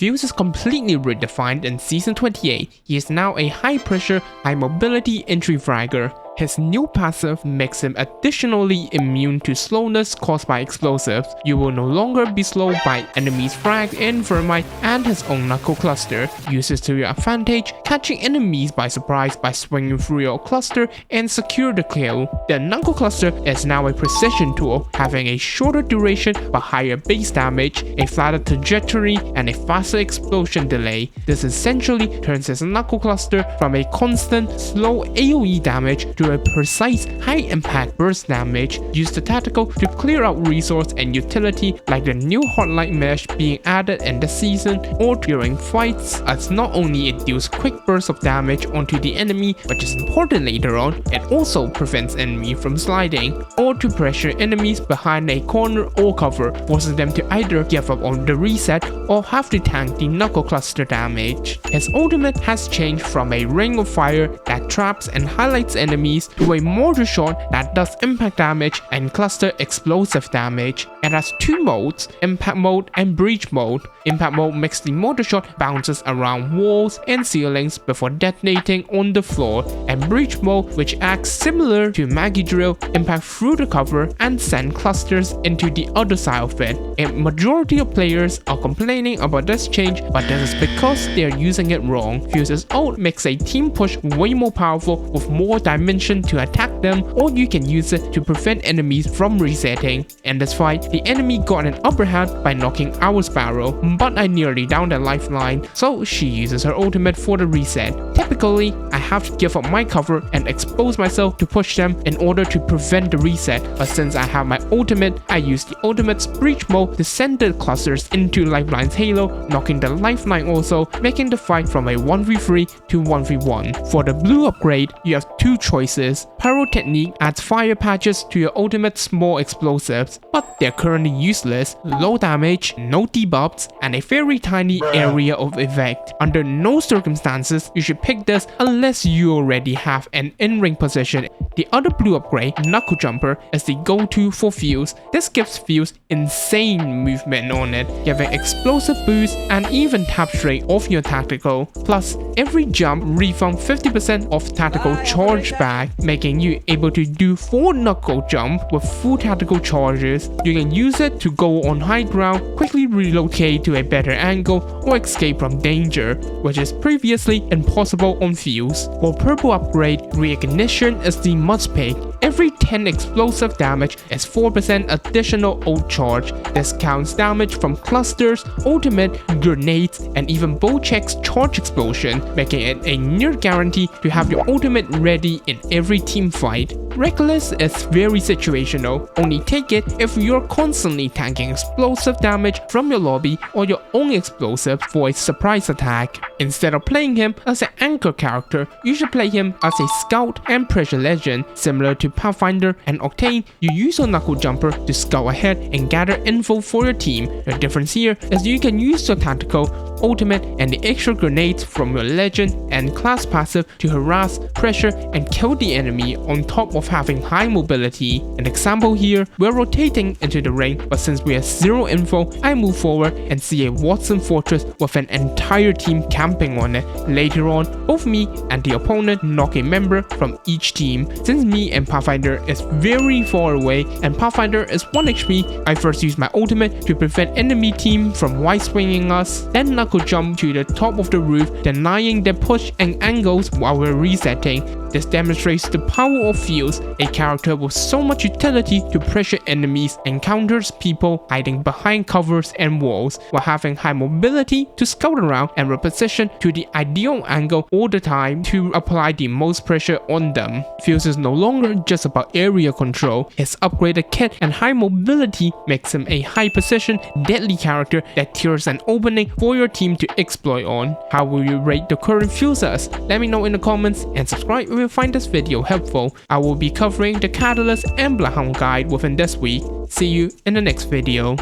Fuse is completely redefined in Season 28. He is now a high-pressure, high-mobility entry fragger. His new passive makes him additionally immune to slowness caused by explosives. You will no longer be slowed by enemies frag in Thermite, and his own Knuckle Cluster uses to your advantage, catching enemies by surprise by swinging through your cluster and secure the kill. The Knuckle Cluster is now a precision tool, having a shorter duration but higher base damage, a flatter trajectory, and a faster explosion delay. This essentially turns his Knuckle Cluster from a constant, slow AoE damage to a precise, high-impact burst damage. Use the tactical to clear out resource and utility, like the new Hotlight Mesh being added in this season, or during fights, as not only it deals quick bursts of damage onto the enemy, but just important later on, it also prevents enemy from sliding, or to pressure enemies behind a corner or cover, forcing them to either give up on the reset or have to tank the Knuckle Cluster damage. His ultimate has changed from a ring of fire that traps and highlights enemies to a mortar shot that does impact damage and cluster explosive damage. It has two modes, impact mode and breach mode. Impact mode makes the mortar shot bounces around walls and ceilings before detonating on the floor, and breach mode, which acts similar to Maggie Drill, impact through the cover and send clusters into the other side of it. A majority of players are complaining about this change, but this is because they are using it wrong. Fuse's ult makes a team push way more powerful with more dimension to attack them, or you can use it to prevent enemies from resetting. In this fight, the enemy got an upper hand by knocking our Sparrow, but I nearly downed a lifeline, so she uses her ultimate for the reset. Typically, I have to give up my cover and expose myself to push them in order to prevent the reset, but since I have my ultimate, I use the ultimate's breach mode to send the clusters into Lifeline's halo, knocking the lifeline also, making the fight from a 1v3 to 1v1. For the blue upgrade, you have two choices. Pyro Technique adds fire patches to your ultimate's small explosives, but they're currently useless, low damage, no debuffs, and a very tiny area of effect. Under no circumstances, you should pick this unless you already have an in-ring position. The other blue upgrade, Knuckle Jumper, is the go-to for Fuse. This gives Fuse insane movement on it, giving explosive boost and even tap straight off your tactical. Plus, every jump refund 50% of tactical charge back, making you able to do 4 knuckle jump with full tactical charges. You can use it to go on high ground, quickly relocate to a better angle, or escape from danger, which is previously impossible on Fuse. For purple upgrade, Reignition is the must pick. Every 10 explosive damage is 4% additional ult charge. This counts damage from clusters, ultimate, grenades, and even Bocek's charge explosion, making it a near guarantee to have your ultimate ready in every team fight. Reckless is very situational, only take it if you're constantly tanking explosive damage from your lobby or your own explosive for a surprise attack. Instead of playing him as an anchor character, you should play him as a scout and pressure legend. Similar to Pathfinder and Octane, you use your Knuckle Jumper to scout ahead and gather info for your team. The difference here is you can use your tactical, ultimate, and the extra grenades from your legend and class passive to harass, pressure, and kill the enemy on top of having high mobility. An example here, we're rotating into the ring, but since we have zero info, I move forward and see a Watson Fortress with an entire team camping on it. Later on, both me and the opponent knock a member from each team. Since me and Pathfinder is very far away and Pathfinder is 1 HP, I first use my ultimate to prevent enemy team from wide swinging us, then Knuckle Jump to the top of the roof, denying their push and angles while we're resetting. This demonstrates the power of Fuse, a character with so much utility to pressure enemies and counters people hiding behind covers and walls, while having high mobility to scout around and reposition to the ideal angle all the time to apply the most pressure on them. Fuse is no longer just about area control. His upgraded kit and high mobility makes him a high precision, deadly character that tears an opening for your team to exploit on. How will you rate the current Fusers? Let me know in the comments, and subscribe if you find this video helpful. I will be covering the Catalyst and Bloodhound guide within this week. See you in the next video.